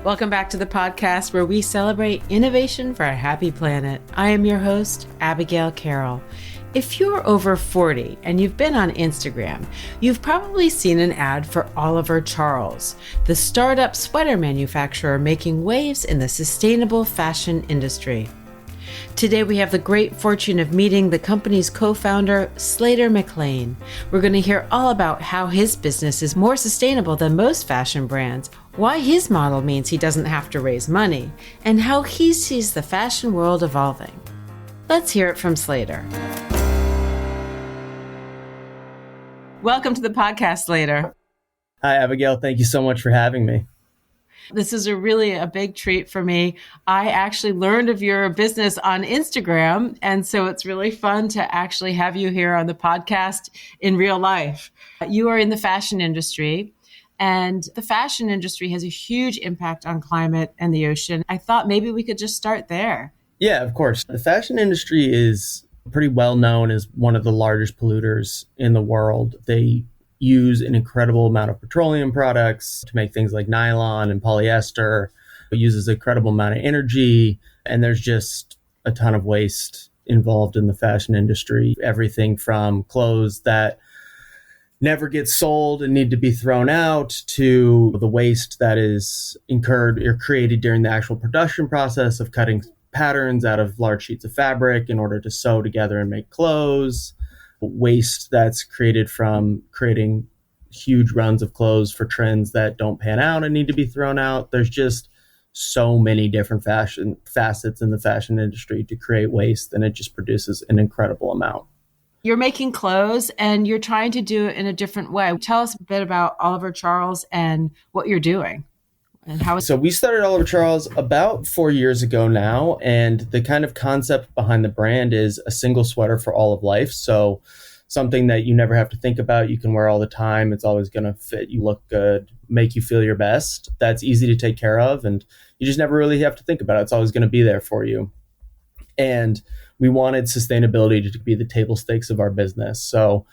Welcome back to the podcast where we celebrate innovation for a happy planet. I am your host, Abigail Carroll. If you're over 40 and you've been on Instagram, you've probably seen an ad for Oliver Charles, the startup sweater manufacturer making waves in the sustainable fashion industry. Today, we have the great fortune of meeting the company's co-founder, Slater McLean. We're going to hear all about how his business is more sustainable than most fashion brands, why his model means he doesn't have to raise money, and how he sees the fashion world evolving. Let's hear it from Slater. Welcome to the podcast, Slater. Hi, Abigail. Thank you so much for having me. This is really a big treat for me. I actually learned of your business on Instagram, and so it's really fun to actually have you here on the podcast in real life. You are in the fashion industry, and the fashion industry has a huge impact on climate and the ocean. I thought maybe we could just start there. Yeah, of course. The fashion industry is pretty well known as one of the largest polluters in the world. They use an incredible amount of petroleum products to make things like nylon and polyester. It uses an incredible amount of energy, and there's just a ton of waste involved in the fashion industry. Everything from clothes that never get sold and need to be thrown out to the waste that is incurred or created during the actual production process of cutting patterns out of large sheets of fabric in order to sew together and make clothes. Waste that's created from creating huge runs of clothes for trends that don't pan out and need to be thrown out. There's just so many different fashion facets in the fashion industry to create waste, and it just produces an incredible amount. You're making clothes and you're trying to do it in a different way. Tell us a bit about Oliver Charles and what you're doing. So we started Oliver Charles about 4 years ago now, and the kind of concept behind the brand is a single sweater for all of life. So something that you never have to think about, you can wear all the time. It's always going to fit you, look good, make you feel your best. That's easy to take care of, and you just never really have to think about it. It's always going to be there for you. And we wanted sustainability to be the table stakes of our business. So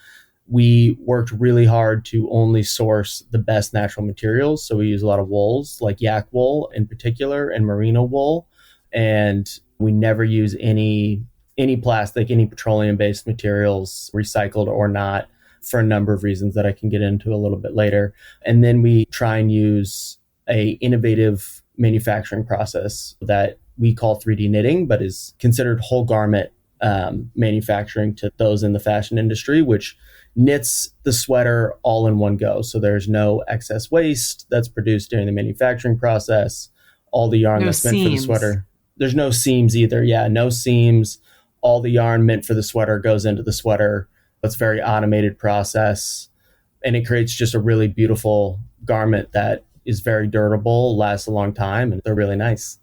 we worked really hard to only source the best natural materials. So we use a lot of wools, like yak wool in particular, and merino wool. And we never use any plastic, any petroleum-based materials, recycled or not, for a number of reasons that I can get into a little bit later. And then we try and use a innovative manufacturing process that we call 3D knitting, but is considered whole garment manufacturing to those in the fashion industry, which knits the sweater all in one go. So there's no excess waste that's produced during the manufacturing process. All the yarn that's meant for the sweater. There's no seams either. Yeah, no seams. All the yarn meant for the sweater goes into the sweater. It's a very automated process. And it creates just a really beautiful garment that is very durable, lasts a long time, and they're really nice.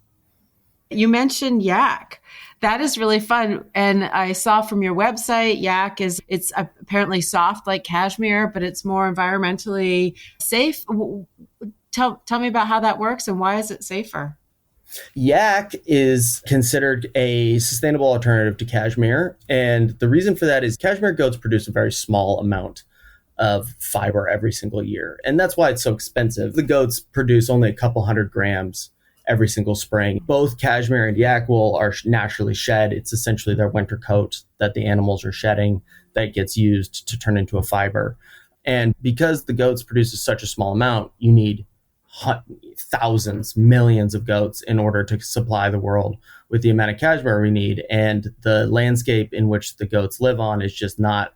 You mentioned yak. That is really fun. And I saw from your website, yak it's apparently soft like cashmere, but it's more environmentally safe. Tell me about how that works and why is it safer? Yak is considered a sustainable alternative to cashmere. And the reason for that is cashmere goats produce a very small amount of fiber every single year. And that's why it's so expensive. The goats produce only a couple hundred grams every single spring. Both cashmere and yak wool are naturally shed. It's essentially their winter coat that the animals are shedding that gets used to turn into a fiber. And because the goats produce such a small amount, you need thousands, millions of goats in order to supply the world with the amount of cashmere we need. And the landscape in which the goats live on is just not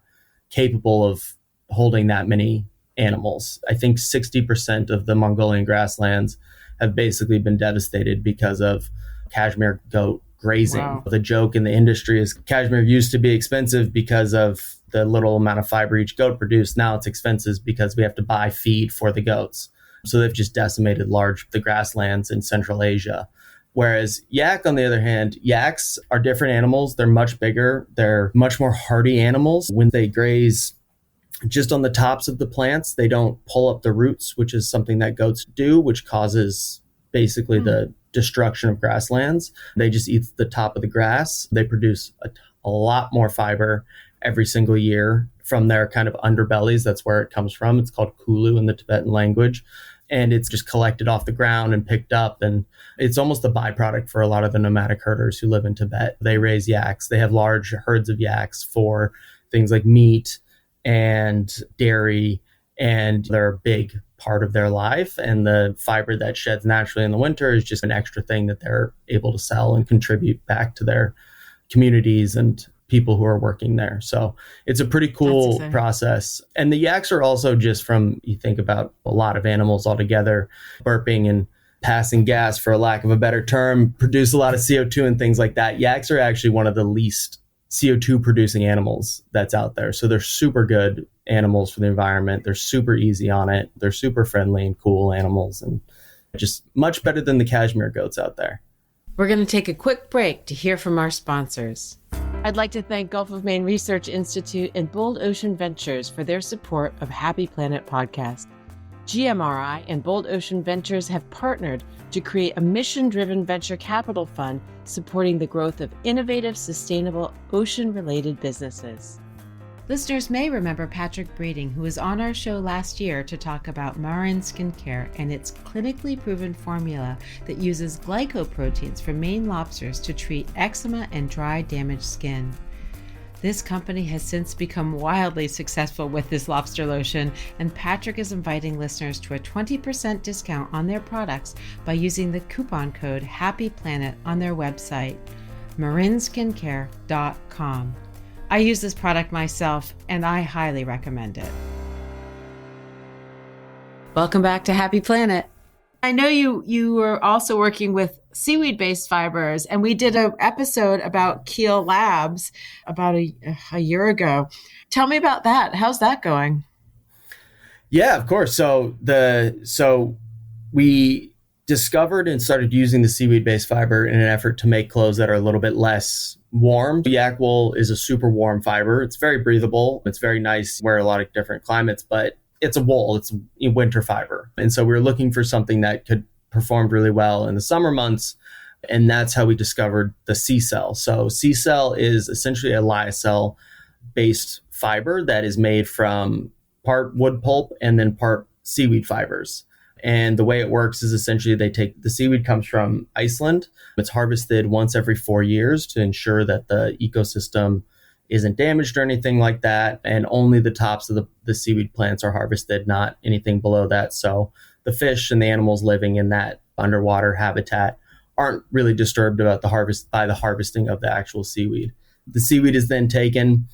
capable of holding that many animals. I think 60% of the Mongolian grasslands have basically been devastated because of cashmere goat grazing. Wow. The joke in the industry is cashmere used to be expensive because of the little amount of fiber each goat produced. Now it's expensive because we have to buy feed for the goats. So they've just decimated the grasslands in Central Asia. Whereas yak, on the other hand, yaks are different animals. They're much bigger. They're much more hardy animals. When they graze just on the tops of the plants, they don't pull up the roots, which is something that goats do, which causes basically the destruction of grasslands. They just eat the top of the grass. They produce a lot more fiber every single year from their kind of underbellies. That's where it comes from. It's called kulu in the Tibetan language. And it's just collected off the ground and picked up. And it's almost a byproduct for a lot of the nomadic herders who live in Tibet. They raise yaks. They have large herds of yaks for things like meat and dairy, and they're a big part of their life. And the fiber that sheds naturally in the winter is just an extra thing that they're able to sell and contribute back to their communities and people who are working there. So it's a pretty cool process. And the yaks are also just from, you think about a lot of animals altogether, burping and passing gas, for a lack of a better term, produce a lot of CO2 and things like that. Yaks are actually one of the least CO2 producing animals that's out there. So they're super good animals for the environment. They're super easy on it. They're super friendly and cool animals, and just much better than the cashmere goats out there. We're going to take a quick break to hear from our sponsors. I'd like to thank Gulf of Maine Research Institute and Bold Ocean Ventures for their support of Happy Planet Podcast. GMRI and Bold Ocean Ventures have partnered to create a mission-driven venture capital fund supporting the growth of innovative, sustainable, ocean-related businesses. Listeners may remember Patrick Breeding, who was on our show last year to talk about Marin Skincare and its clinically proven formula that uses glycoproteins from Maine lobsters to treat eczema and dry, damaged skin. This company has since become wildly successful with this lobster lotion, and Patrick is inviting listeners to a 20% discount on their products by using the coupon code HAPPYPLANET on their website, marinskincare.com. I use this product myself, and I highly recommend it. Welcome back to Happy Planet. I know you were also working with seaweed-based fibers, and we did an episode about Keel Labs about a year ago. Tell me about that. How's that going? Yeah, of course. So we discovered and started using the seaweed-based fiber in an effort to make clothes that are a little bit less warm. Yak wool is a super warm fiber. It's very breathable. It's very nice to wear a lot of different climates, but it's a wool. It's a winter fiber. And so we were looking for something that could perform really well in the summer months. And that's how we discovered the sea cell. So sea cell is essentially a lyocell-based fiber that is made from part wood pulp and then part seaweed fibers. And the way it works is essentially the seaweed comes from Iceland. It's harvested once every 4 years to ensure that the ecosystem isn't damaged or anything like that. And only the tops of the seaweed plants are harvested, not anything below that. So the fish and the animals living in that underwater habitat aren't really disturbed about the harvesting of the actual seaweed. The seaweed is then taken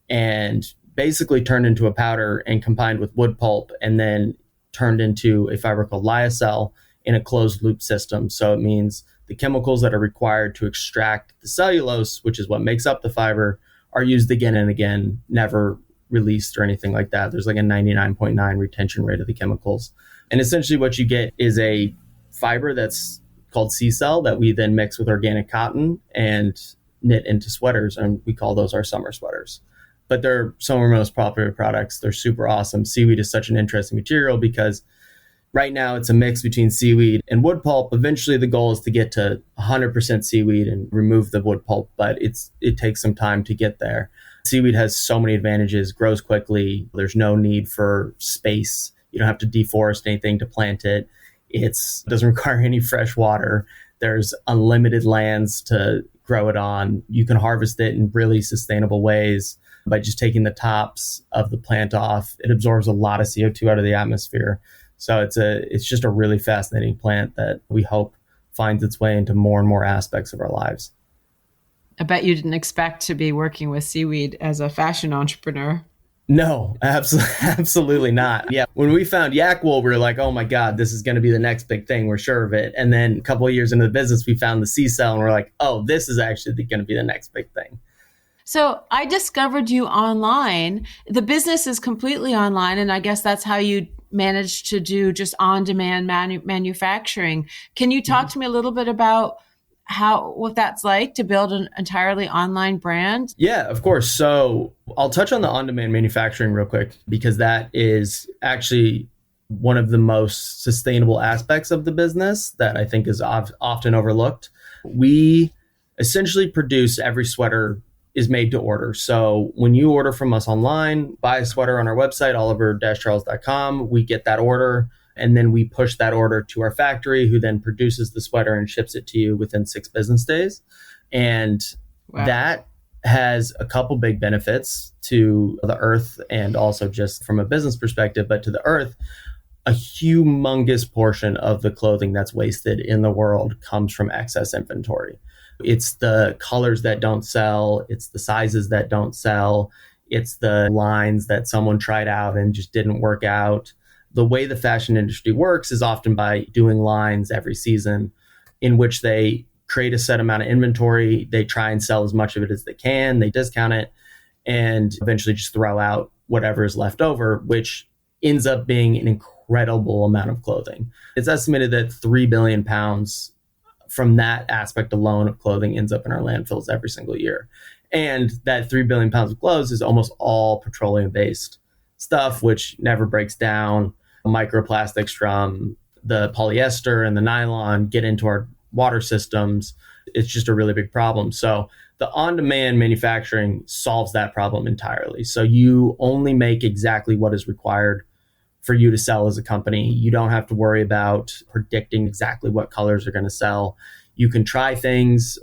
and basically turned into a powder and combined with wood pulp, and then turned into a fiber called lyocell in a closed loop system. So it means the chemicals that are required to extract the cellulose, which is what makes up the fiber, are used again and again, never released or anything like that. There's like a 99.9 retention rate of the chemicals. And essentially what you get is a fiber that's called sea cell that we then mix with organic cotton and knit into sweaters. And we call those our summer sweaters. But they're some of our most popular products. They're super awesome. Seaweed is such an interesting material because right now it's a mix between seaweed and wood pulp. Eventually the goal is to get to 100% seaweed and remove the wood pulp, but it takes some time to get there. Seaweed has so many advantages, grows quickly. There's no need for space. You don't have to deforest anything to plant it. It doesn't require any fresh water. There's unlimited lands to grow it on. You can harvest it in really sustainable ways by just taking the tops of the plant off. It absorbs a lot of CO2 out of the atmosphere. So it's just a really fascinating plant that we hope finds its way into more and more aspects of our lives. I bet you didn't expect to be working with seaweed as a fashion entrepreneur. No, absolutely not. Yeah. When we found yak wool, we were like, oh my God, this is going to be the next big thing. We're sure of it. And then a couple of years into the business, we found the sea cell and we're like, oh, this is actually going to be the next big thing. So I discovered you online. The business is completely online, and I guess that's how you managed to do just on-demand manufacturing. Can you talk to me a little bit about what that's like to build an entirely online brand? Yeah, of course. So I'll touch on the on-demand manufacturing real quick, because that is actually one of the most sustainable aspects of the business that I think is often overlooked. We essentially produce every sweater is made to order. So when you order from us online, buy a sweater on our website, oliver-charles.com, we get that order, and then we push that order to our factory, who then produces the sweater and ships it to you within 6 business days. And Wow. that has a couple big benefits to the earth, and also just from a business perspective, but to the earth, a humongous portion of the clothing that's wasted in the world comes from excess inventory. It's the colors that don't sell. It's the sizes that don't sell. It's the lines that someone tried out and just didn't work out. The way the fashion industry works is often by doing lines every season in which they create a set amount of inventory. They try and sell as much of it as they can. They discount it and eventually just throw out whatever is left over, which ends up being an incredible amount of clothing. It's estimated that 3 billion pounds from that aspect alone of clothing ends up in our landfills every single year. And that 3 billion pounds of clothes is almost all petroleum-based stuff, which never breaks down. Microplastics from the polyester and the nylon get into our water systems. It's just a really big problem. So the on-demand manufacturing solves that problem entirely. So you only make exactly what is required for you to sell as a company. You don't have to worry about predicting exactly what colors are going to sell. You can try things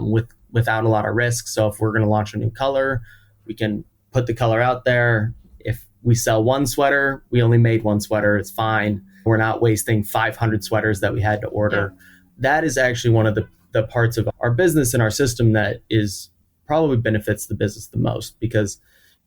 without a lot of risk. So if we're going to launch a new color, we can put the color out there. If we sell one sweater, we only made one sweater, it's fine. We're not wasting 500 sweaters that we had to order. Yeah. That is actually one of the parts of our business and our system that is probably benefits the business the most, because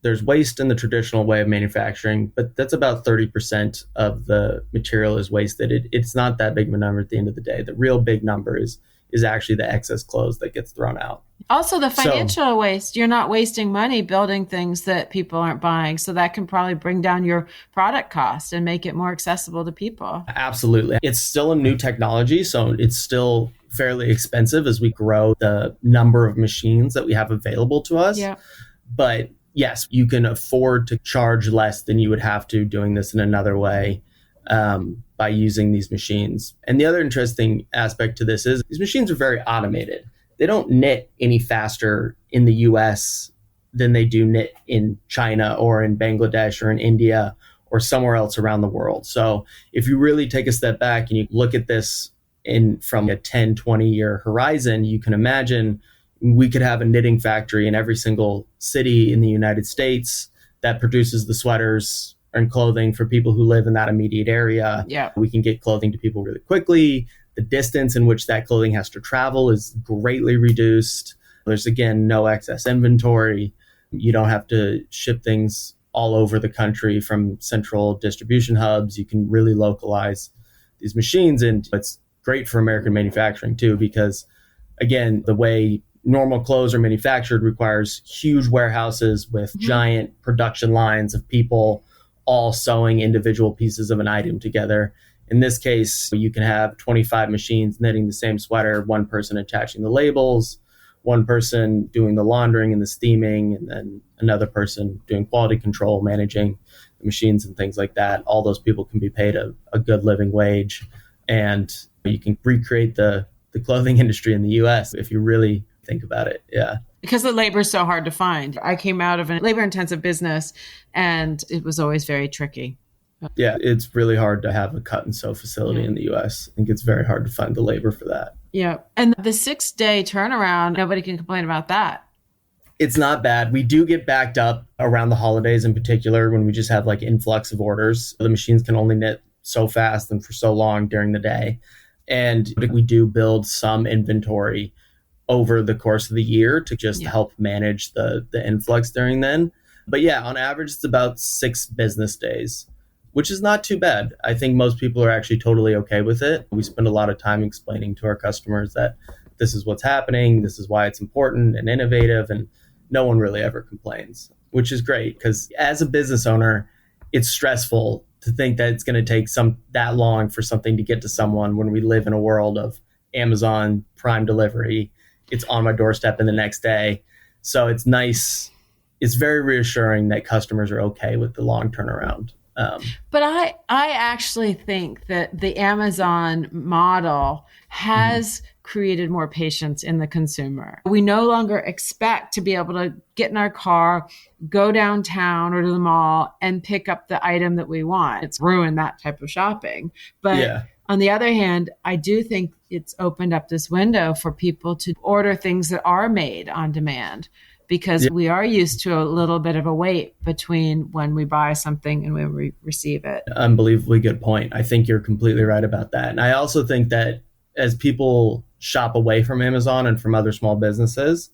there's waste in the traditional way of manufacturing, but that's about 30% of the material is wasted. It's not that big of a number at the end of the day. The real big number is actually the excess clothes that gets thrown out. Also the financial waste. You're not wasting money building things that people aren't buying. So that can probably bring down your product cost and make it more accessible to people. Absolutely. It's still a new technology, so it's still fairly expensive as we grow the number of machines that we have available to us. Yeah. But yes, you can afford to charge less than you would have to doing this in another way by using these machines. And the other interesting aspect to this is these machines are very automated. They don't knit any faster in the US than they do knit in China or in Bangladesh or in India or somewhere else around the world. So if you really take a step back and you look at this from a 10, 20-year horizon, you can imagine we could have a knitting factory in every single city in the United States that produces the sweaters and clothing for people who live in that immediate area. Yeah. We can get clothing to people really quickly. The distance in which that clothing has to travel is greatly reduced. There's, again, no excess inventory. You don't have to ship things all over the country from central distribution hubs. You can really localize these machines. And it's great for American manufacturing too, because, again, the way normal clothes are manufactured requires huge warehouses with giant production lines of people all sewing individual pieces of an item together. In this case, you can have 25 machines knitting the same sweater, one person attaching the labels, one person doing the laundering and the steaming, and then another person doing quality control, managing the machines and things like that. All those people can be paid a good living wage, and you can recreate the clothing industry in the US if you really think about it. Yeah. Because the labor is so hard to find. I came out of a labor-intensive business, and it was always very tricky. Yeah, it's really hard to have a cut and sew facility in the US. I think it's very hard to find the labor for that. Yeah. And the 6-day turnaround, nobody can complain about that. It's not bad. We do get backed up around the holidays in particular when we just have like influx of orders. The machines can only knit so fast and for so long during the day. And we do build some inventory over the course of the year to just help manage the influx during then. But yeah, on average, it's about 6 business days, which is not too bad. I think most people are actually totally okay with it. We spend a lot of time explaining to our customers that this is what's happening, this is why it's important and innovative, and no one really ever complains, which is great, because as a business owner, it's stressful to think that it's going to take that long for something to get to someone when we live in a world of Amazon Prime delivery. It's on my doorstep in the next day. So it's nice. It's very reassuring that customers are okay with the long turnaround. But I actually think that the Amazon model has created more patience in the consumer. We no longer expect to be able to get in our car, go downtown or to the mall and pick up the item that we want. It's ruined that type of shopping. But on the other hand, I do think it's opened up this window for people to order things that are made on demand, because we are used to a little bit of a wait between when we buy something and when we receive it. Unbelievably good point. I think you're completely right about that. And I also think that as people shop away from Amazon and from other small businesses,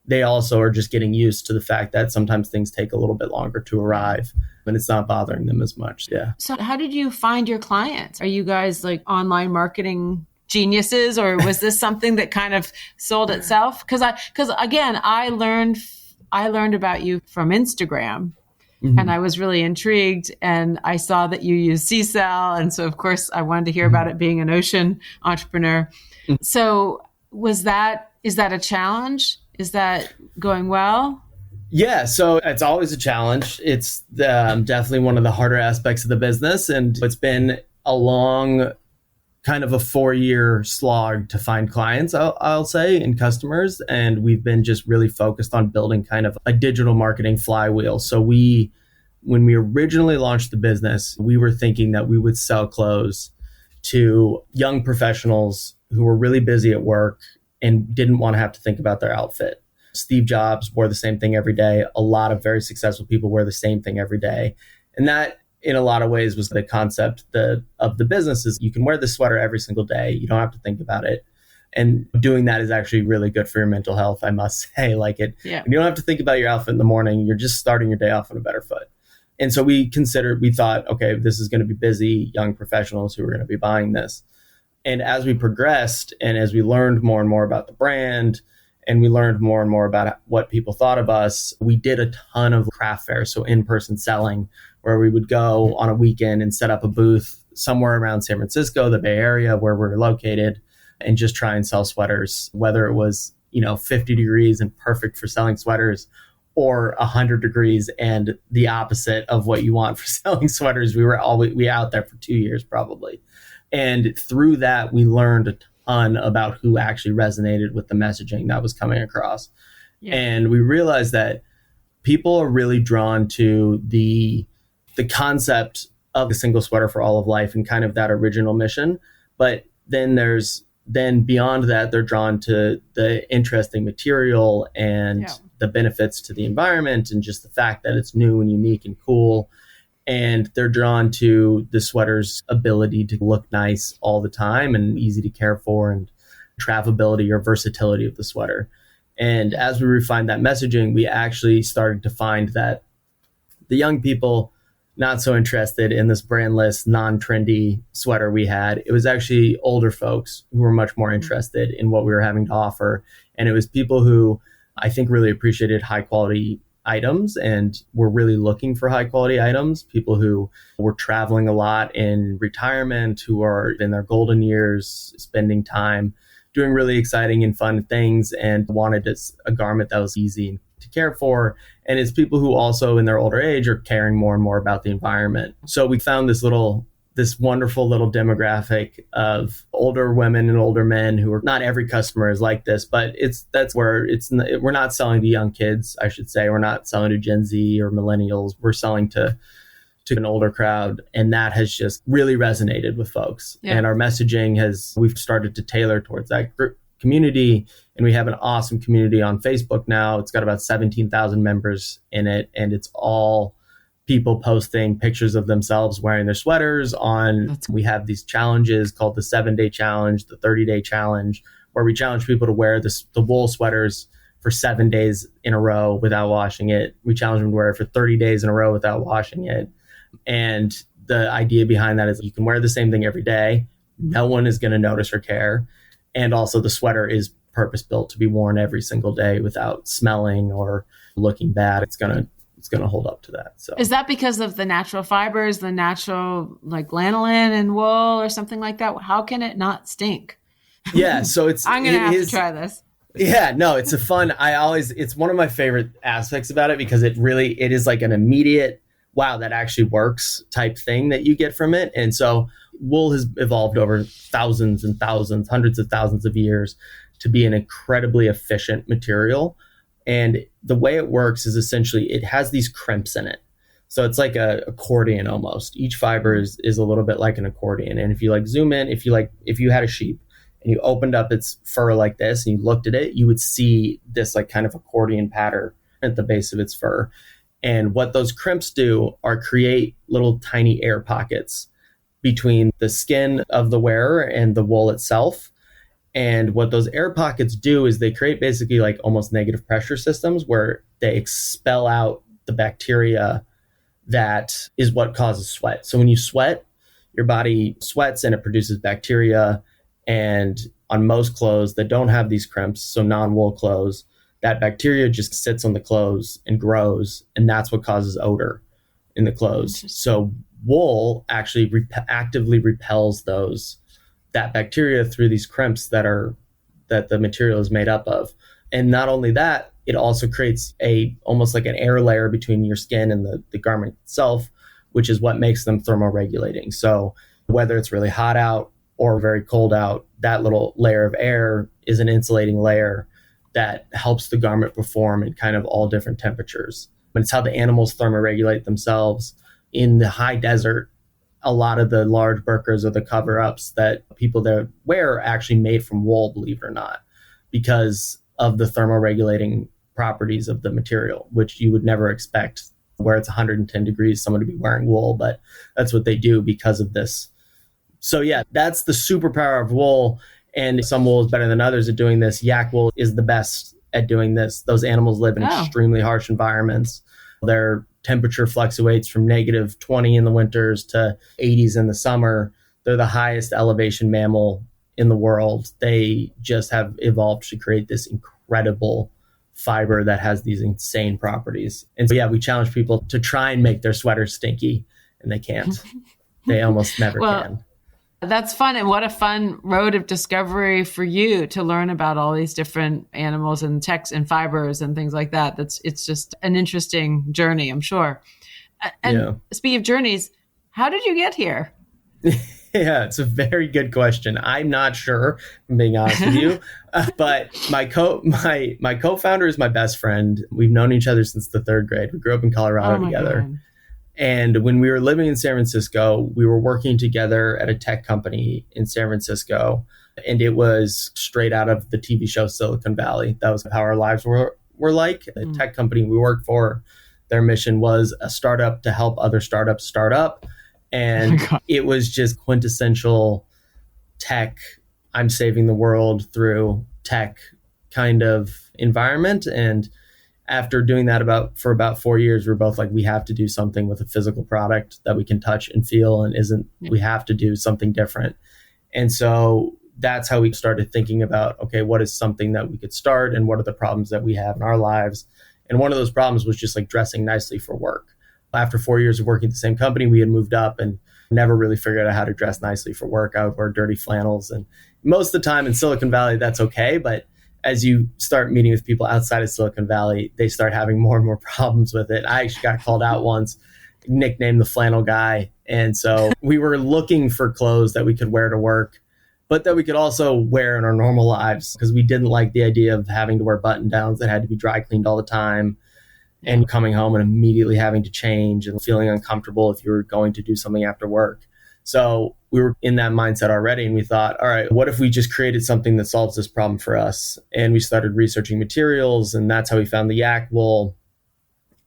they also are just getting used to the fact that sometimes things take a little bit longer to arrive and it's not bothering them as much. Yeah. So how did you find your clients? Are you guys like online marketing geniuses, or was this something that kind of sold itself? Because again, I learned about you from Instagram, and I was really intrigued, and I saw that you use Sea-Cell, and so of course I wanted to hear about it, being an ocean entrepreneur. So is that a challenge? Is that going well? Yeah, so it's always a challenge. It's definitely one of the harder aspects of the business, and it's been a long kind of a 4-year slog to find clients, I'll say, and customers. And we've been just really focused on building kind of a digital marketing flywheel. So when we originally launched the business, we were thinking that we would sell clothes to young professionals who were really busy at work and didn't want to have to think about their outfit. Steve Jobs wore the same thing every day. A lot of very successful people wear the same thing every day. And that, in a lot of ways, was the concept of the business. Is you can wear this sweater every single day. You don't have to think about it. And doing that is actually really good for your mental health, I must say. When you don't have to think about your outfit in the morning, you're just starting your day off on a better foot. And so we thought, okay, this is going to be busy young professionals who are going to be buying this. And as we progressed and as we learned more and more about the brand, and we learned more and more about what people thought of us, we did a ton of craft fairs, so in-person selling, where we would go on a weekend and set up a booth somewhere around San Francisco, the Bay Area, where we're located, and just try and sell sweaters, whether it was 50 degrees and perfect for selling sweaters, or 100 degrees and the opposite of what you want for selling sweaters. We were out there for 2 years probably. And through that, we learned a ton about who actually resonated with the messaging that was coming across. Yeah. And we realized that people are really drawn to the concept of a single sweater for all of life and kind of that original mission. But then beyond that, they're drawn to the interesting material and the benefits to the environment and just the fact that it's new and unique and cool. And they're drawn to the sweater's ability to look nice all the time and easy to care for, and travelability or versatility of the sweater. And as we refined that messaging, we actually started to find that the young people, not so interested in this brandless, non-trendy sweater we had. It was actually older folks who were much more interested in what we were having to offer. And it was people who I think really appreciated high quality items and were really looking for high quality items. People who were traveling a lot in retirement, who are in their golden years, spending time doing really exciting and fun things, and wanted a garment that was easy to care for. And it's people who also in their older age are caring more and more about the environment. So we found this wonderful little demographic of older women and older men who are, not every customer is like this, but we're not selling to young kids, I should say. We're not selling to Gen Z or millennials. We're selling to an older crowd. And that has just really resonated with folks. Yeah. And our messaging we've started to tailor towards that group community. And we have an awesome community on Facebook now. It's got about 17,000 members in it. And it's all people posting pictures of themselves wearing their sweaters we have these challenges called the 7-day challenge, the 30-day challenge, where we challenge people to wear the wool sweaters for 7 days in a row without washing it. We challenge them to wear it for 30 days in a row without washing it. And the idea behind that is you can wear the same thing every day. No one is going to notice or care. And also the sweater is purpose built to be worn every single day without smelling or looking bad. It's going to hold up to that. So is that because of the natural fibers, the natural like lanolin and wool or something like that? How can it not stink? Yeah. So I'm going to have to try this. Yeah, no, it's one of my favorite aspects about it, because it is like an immediate wow, that actually works type thing that you get from it. And so wool has evolved over thousands and thousands, hundreds of thousands of years to be an incredibly efficient material. And the way it works is essentially it has these crimps in it. So it's like a accordion almost. Each fiber is a little bit like an accordion. And if you like zoom in, if you had a sheep and you opened up its fur like this and you looked at it, you would see this like kind of accordion pattern at the base of its fur. And what those crimps do are create little tiny air pockets between the skin of the wearer and the wool itself. And what those air pockets do is they create basically like almost negative pressure systems where they expel out the bacteria that is what causes sweat. So when you sweat, your body sweats and it produces bacteria. And on most clothes that don't have these crimps, so non-wool clothes, that bacteria just sits on the clothes and grows. And that's what causes odor in the clothes. So wool actually actively repels that bacteria through these crimps that the material is made up of. And not only that, it also creates almost like an air layer between your skin and the garment itself, which is what makes them thermoregulating. So whether it's really hot out or very cold out, that little layer of air is an insulating layer that helps the garment perform in kind of all different temperatures. But it's how the animals thermoregulate themselves. In the high desert, a lot of the large burqas or the cover-ups that people there wear are actually made from wool, believe it or not, because of the thermoregulating properties of the material, which you would never expect where it's 110 degrees, someone to be wearing wool, but that's what they do because of this. So yeah, that's the superpower of wool. And some wool is better than others at doing this. Yak wool is the best at doing this. Those animals live in extremely harsh environments. Their temperature fluctuates from negative 20 in the winters to 80s in the summer. They're the highest elevation mammal in the world. They just have evolved to create this incredible fiber that has these insane properties. And so, yeah, we challenge people to try and make their sweaters stinky, and they can't. They almost never can. That's fun. And what a fun road of discovery for you to learn about all these different animals and texts and fibers and things like that. It's just an interesting journey, I'm sure. And speaking of journeys, how did you get here? Yeah, it's a very good question. I'm not sure, if I'm being honest with you. But my co-founder is my best friend. We've known each other since the third grade. We grew up in Colorado together. God. And when we were living in San Francisco, we were working together at a tech company in San Francisco. And it was straight out of the TV show Silicon Valley. That was how our lives were like. The tech company we worked for, their mission was a startup to help other startups start up. And it was just quintessential tech, I'm saving the world through tech kind of environment. And after doing that for about 4 years, we're both like, we have to do something with a physical product that we can touch and feel we have to do something different. And so that's how we started thinking about, okay, what is something that we could start and what are the problems that we have in our lives? And one of those problems was just like dressing nicely for work. After 4 years of working at the same company, we had moved up and never really figured out how to dress nicely for work. I would wear dirty flannels. And most of the time in Silicon Valley, that's okay. But as you start meeting with people outside of Silicon Valley, they start having more and more problems with it. I actually got called out once, nicknamed the flannel guy. And so we were looking for clothes that we could wear to work, but that we could also wear in our normal lives because we didn't like the idea of having to wear button downs that had to be dry cleaned all the time. And coming home and immediately having to change and feeling uncomfortable if you were going to do something after work. So we were in that mindset already. And we thought, all right, what if we just created something that solves this problem for us? And we started researching materials. And that's how we found the yak wool.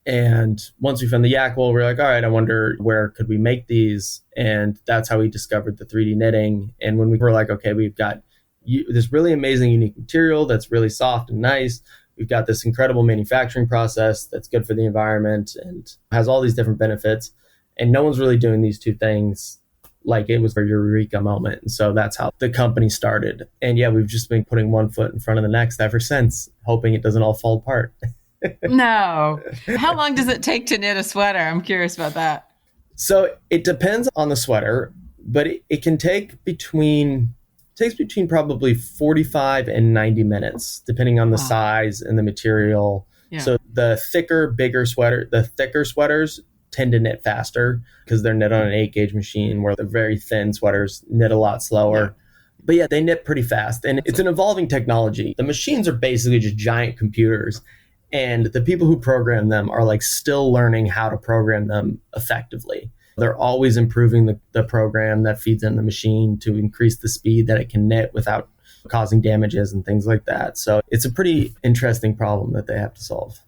And once we found the yak wool, we're like, all right, I wonder where could we make these? And that's how we discovered the 3D knitting. And when we were like, okay, we've got this really amazing, unique material that's really soft and nice. We've got this incredible manufacturing process that's good for the environment and has all these different benefits. And no one's really doing these two things like it was a eureka moment. And so that's how the company started. And yeah, we've just been putting one foot in front of the next ever since, hoping it doesn't all fall apart. No. How long does it take to knit a sweater? I'm curious about that. So it depends on the sweater, but it can take between probably 45 and 90 minutes, depending on the size and the material. Yeah. So the thicker sweaters tend to knit faster because they're knit on an 8-gauge machine, where the very thin sweaters knit a lot slower. Yeah. But yeah, they knit pretty fast. And it's an evolving technology. The machines are basically just giant computers. And the people who program them are like still learning how to program them effectively. They're always improving the program that feeds in the machine to increase the speed that it can knit without causing damages and things like that. So it's a pretty interesting problem that they have to solve.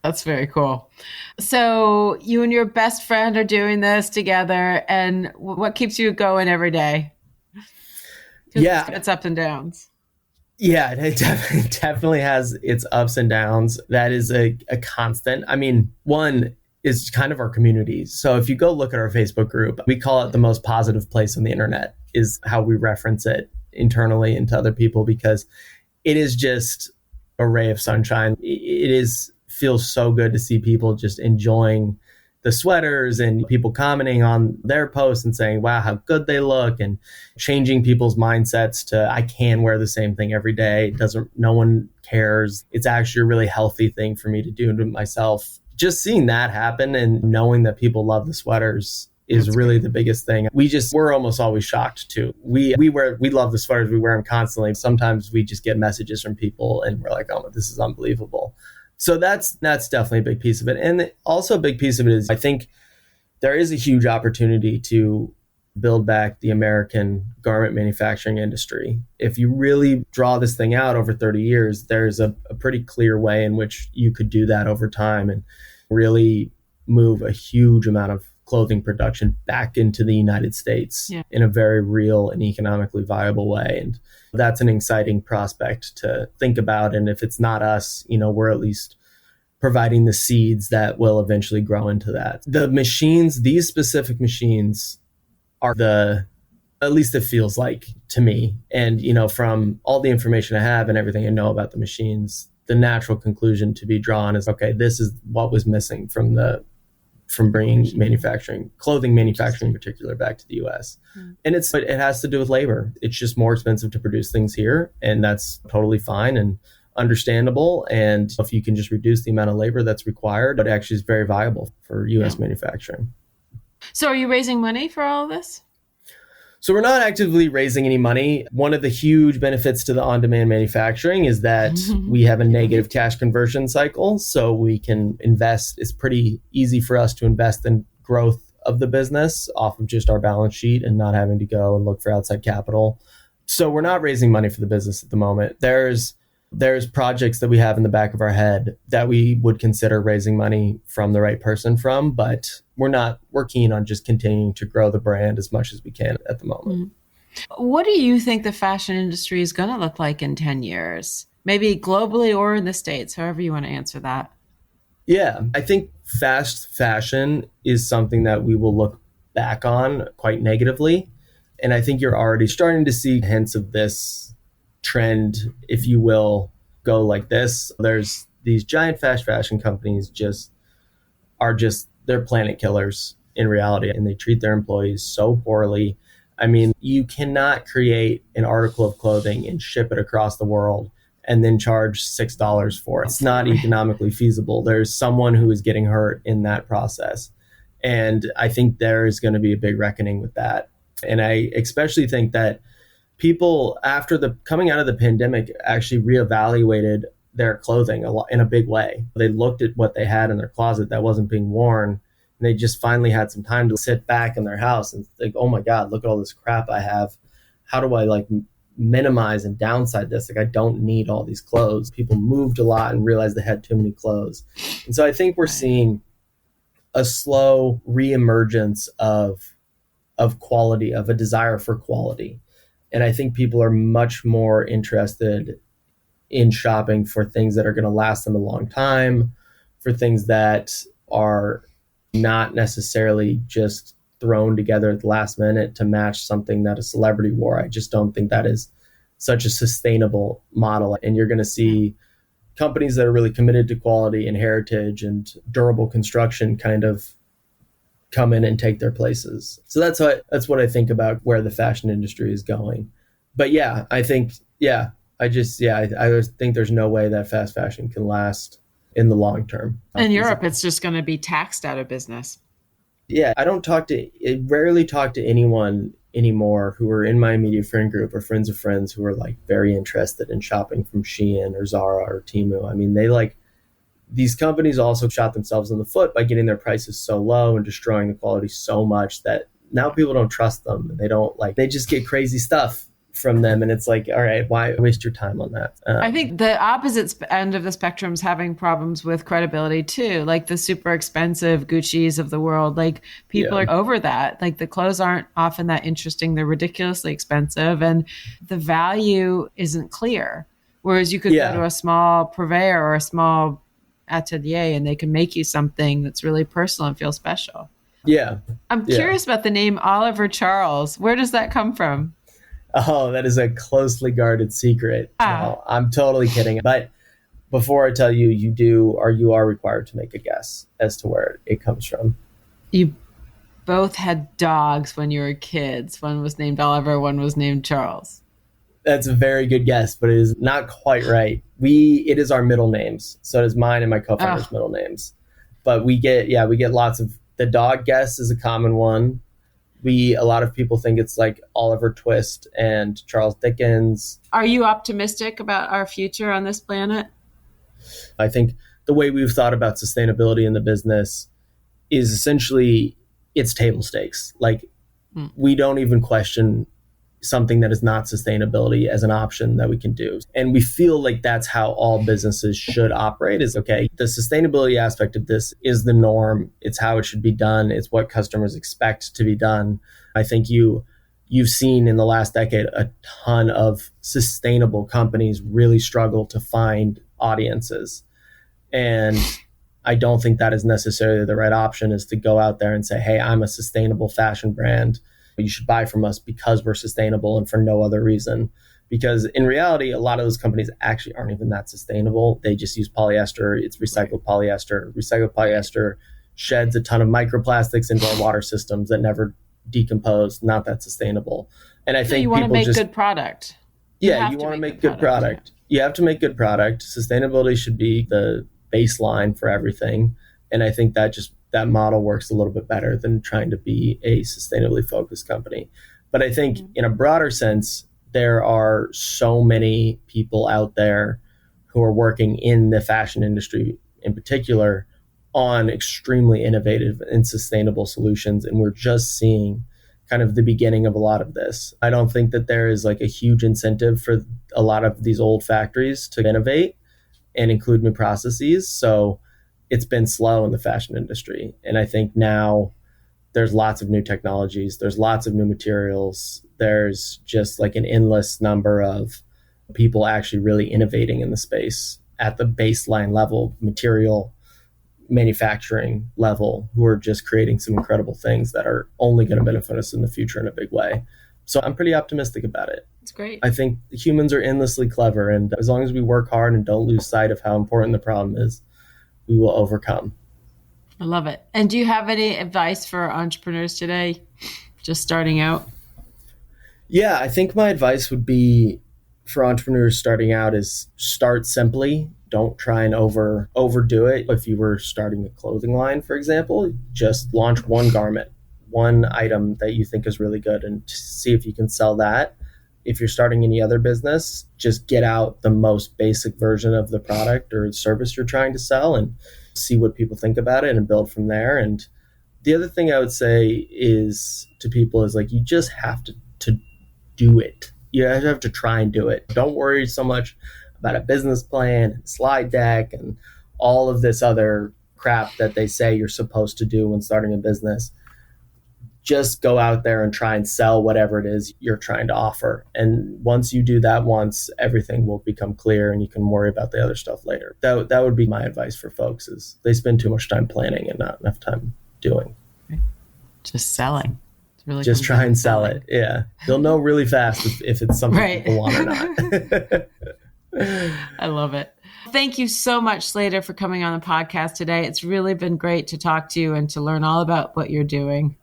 That's very cool. So you and your best friend are doing this together, and what keeps you going every day? Yeah. It's ups and downs. Yeah, it definitely has its ups and downs. That is a constant. I mean, one is kind of our community. So if you go look at our Facebook group, we call it the most positive place on the internet, is how we reference it internally and to other people, because it is just a ray of sunshine. Feels so good to see people just enjoying the sweaters and people commenting on their posts and saying, wow, how good they look, and changing people's mindsets to, I can wear the same thing every day. No one cares. It's actually a really healthy thing for me to do to myself. Just seeing that happen and knowing that people love the sweaters is really the biggest thing. We're almost always shocked too. We love the sweaters. We wear them constantly. Sometimes we just get messages from people and we're like, oh, this is unbelievable. So that's definitely a big piece of it. And also a big piece of it is, I think there is a huge opportunity to build back the American garment manufacturing industry. If you really draw this thing out over 30 years, there's a pretty clear way in which you could do that over time and really move a huge amount of clothing production back into the United States in a very real and economically viable way. And that's an exciting prospect to think about. And if it's not us, we're at least providing the seeds that will eventually grow into that. The machines, these specific machines are at least it feels like to me. And, from all the information I have and everything I know about the machines, the natural conclusion to be drawn is, okay, this is what was missing from bringing clothing manufacturing in particular, back to the US. And it has to do with labor. It's just more expensive to produce things here, and that's totally fine and understandable. And if you can just reduce the amount of labor that's required, it actually is very viable for US manufacturing. So are you raising money for all of this? So we're not actively raising any money. One of the huge benefits to the on-demand manufacturing is that we have a negative cash conversion cycle. So we can invest. It's pretty easy for us to invest in growth of the business off of just our balance sheet and not having to go and look for outside capital. So we're not raising money for the business at the moment. There's projects that we have in the back of our head that we would consider raising money from the right person from, but we're keen on just continuing to grow the brand as much as we can at the moment. What do you think the fashion industry is going to look like in 10 years? Maybe globally or in the States, however you want to answer that. Yeah, I think fast fashion is something that we will look back on quite negatively. And I think you're already starting to see hints of this trend, if you will, go like this. There's these giant fast fashion companies they're planet killers in reality, and they treat their employees so poorly. I mean, you cannot create an article of clothing and ship it across the world and then charge $6 for it. It's not economically feasible. There's someone who is getting hurt in that process. And I think there is going to be a big reckoning with that. And I especially think that people, after coming out of the pandemic, actually reevaluated their clothing in a big way. They looked at what they had in their closet that wasn't being worn, and they just finally had some time to sit back in their house and think, oh my God, look at all this crap I have. How do I minimize and downside this? I don't need all these clothes. People moved a lot and realized they had too many clothes. And so I think we're seeing a slow reemergence of quality, of a desire for quality. And I think people are much more interested in shopping for things that are going to last them a long time, for things that are not necessarily just thrown together at the last minute to match something that a celebrity wore. I just don't think that is such a sustainable model. And you're going to see companies that are really committed to quality and heritage and durable construction kind of come in and take their places. So that's what I think about where the fashion industry is going. But yeah, I think, I think there's no way that fast fashion can last in the long term. In Europe, it's just going to be taxed out of business. Yeah, I rarely talk to anyone anymore who are in my immediate friend group or friends of friends who are like very interested in shopping from Shein or Zara or Temu. I mean, these companies also shot themselves in the foot by getting their prices so low and destroying the quality so much that now people don't trust them. They just get crazy stuff from them. And it's like, all right, why waste your time on that? I think the opposite end of the spectrum is having problems with credibility too, like the super expensive Gucci's of the world. Like people Yeah. are over that. Like the clothes aren't often that interesting. They're ridiculously expensive and the value isn't clear. Whereas you could go to a small purveyor or a small atelier and they can make you something that's really personal and feel special. Yeah. I'm curious about the name Oliver Charles. Where does that come from? Oh, that is a closely guarded secret. No, I'm totally kidding. But before I tell you, you are required to make a guess as to where it comes from. You both had dogs when you were kids. One was named Oliver, one was named Charles. That's a very good guess, but it is not quite right. It is our middle names. So it is mine and my co-founder's middle names. But we get lots of, the dog guess is a common one. A lot of people think it's like Oliver Twist and Charles Dickens. Are you optimistic about our future on this planet? I think the way we've thought about sustainability in the business is essentially it's table stakes. Like we don't even question something that is not sustainability as an option that we can do. And we feel like that's how all businesses should operate is, okay, the sustainability aspect of this is the norm. It's how it should be done. It's what customers expect to be done. I think you've seen in the last decade a ton of sustainable companies really struggle to find audiences. And I don't think that is necessarily the right option, is to go out there and say, hey, I'm a sustainable fashion brand. You should buy from us because we're sustainable and for no other reason. Because in reality, a lot of those companies actually aren't even that sustainable. They just use polyester. It's recycled polyester. Recycled polyester sheds a ton of microplastics into our water systems that never decompose. Not that sustainable. And I think you want to make good product. You want to make good product. You have to make good product. Sustainability should be the baseline for everything. And I think that model works a little bit better than trying to be a sustainably focused company. But I think in a broader sense, there are so many people out there who are working in the fashion industry in particular on extremely innovative and sustainable solutions. And we're just seeing kind of the beginning of a lot of this. I don't think that there is like a huge incentive for a lot of these old factories to innovate and include new processes. So it's been slow in the fashion industry. And I think now there's lots of new technologies. There's lots of new materials. There's just like an endless number of people actually really innovating in the space at the baseline level, material manufacturing level, who are just creating some incredible things that are only going to benefit us in the future in a big way. So I'm pretty optimistic about it. It's great. I think humans are endlessly clever. And as long as we work hard and don't lose sight of how important the problem is, we will overcome. I love it. And do you have any advice for entrepreneurs today, just starting out? Yeah, I think my advice would be for entrepreneurs starting out is start simply. Don't try and overdo it. If you were starting a clothing line, for example, just launch one garment, one item that you think is really good, and see if you can sell that. If you're starting any other business, just get out the most basic version of the product or service you're trying to sell and see what people think about it and build from there. And the other thing I would say is to people is like, you just have to do it. You have to try and do it. Don't worry so much about a business plan and slide deck and all of this other crap that they say you're supposed to do when starting a business. Just go out there and try and sell whatever it is you're trying to offer. And once you do that once, everything will become clear and you can worry about the other stuff later. That would be my advice for folks, is they spend too much time planning and not enough time doing. Just selling. Really just try and sell it. Yeah. You'll know really fast if it's something people want or not. I love it. Thank you so much, Slater, for coming on the podcast today. It's really been great to talk to you and to learn all about what you're doing.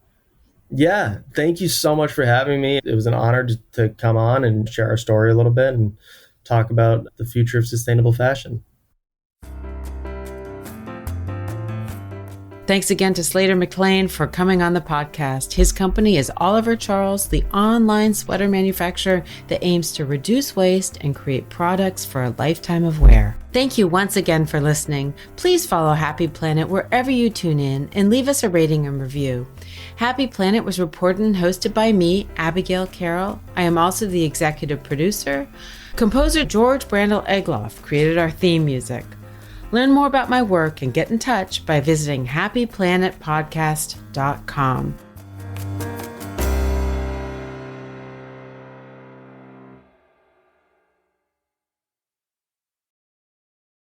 Yeah. Thank you so much for having me. It was an honor to come on and share our story a little bit and talk about the future of sustainable fashion. Thanks again to Slater McLean for coming on the podcast. His company is Oliver Charles, the online sweater manufacturer that aims to reduce waste and create products for a lifetime of wear. Thank you once again for listening. Please follow Happy Planet wherever you tune in and leave us a rating and review. Happy Planet was reported and hosted by me, Abigail Carroll. I am also the executive producer. Composer George Brandel Egloff created our theme music. Learn more about my work and get in touch by visiting happyplanetpodcast.com.